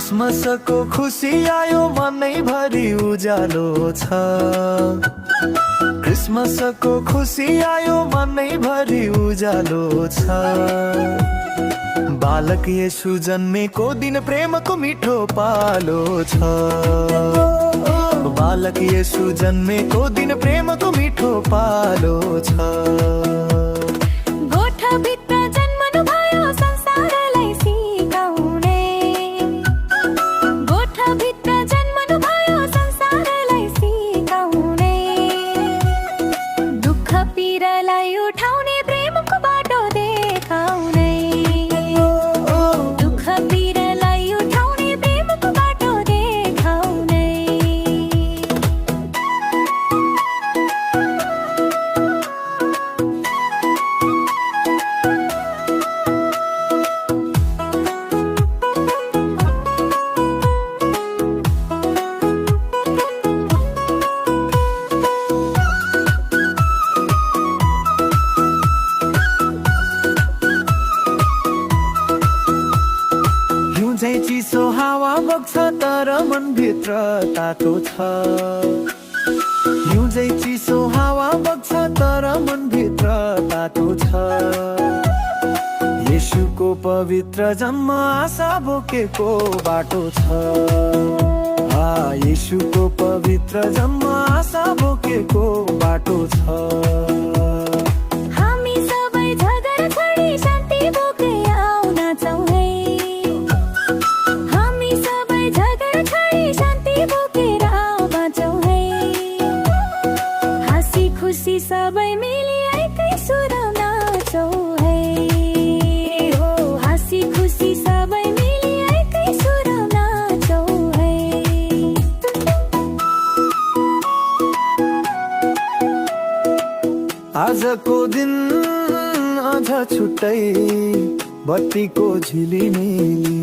क्रिसमसको खुसी आयो मनैभरि उज्यालो छ। क्रिसमसको खुसी आयो मनैभरि उज्यालो छ। बालक येशू जन्मेको दिन प्रेमको मिठो पालो छ। बालक येशू जन्मेको दिन प्रेमको मिठो पालो छ। गोठभित्र जन्मनु भयो संसारलाई सिकाउने। गोठभित्र जन्मनु भयो संसारलाई सिकाउने। दुःख पीडालाई उठाउने प्रेमको बाटो देखाउने। दुःख पीडालाई उठाउने प्रेमको बाटो देखाउने। हिउँझै चिसो हावा बग्छ तर मनभित्र तातो छ। हिउँझै चिसो हावा बग्छ तर मनभित्र तातो छ। येशूको पवित्र जन्म आशा बोकेको बाटो छ। येशूको पवित्र जन्म आशा बोकेको बाटो छ। हामी सबै झगडा छोडी शान्ति बोकै आउन चाहौँ है। हामी सबै झगडा छोडी शान्ति बोकेर बाँचौँ है। हाँसी खुसी सबै मिली एकै सुर नाचौँ है। हो हाँसी खुसी सबै मिली एकै सुर नाचौँ है। आजको दिन अझ छुट्टै बत्तीको झिलिमिली।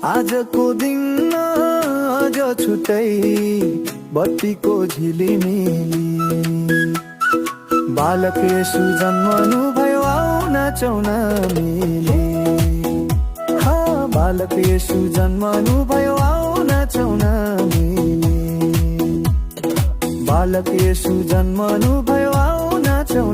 आजको दिन अझ छुट्टै बत्तीको झिलिमिली। बालक येशू जन्मनु भयो आउन नाचौँ मिली। बालक येशू जन्मनु भयो आउन नाचौँ मिली। बालक येशू जन्मनु भयो आउन नाचौँ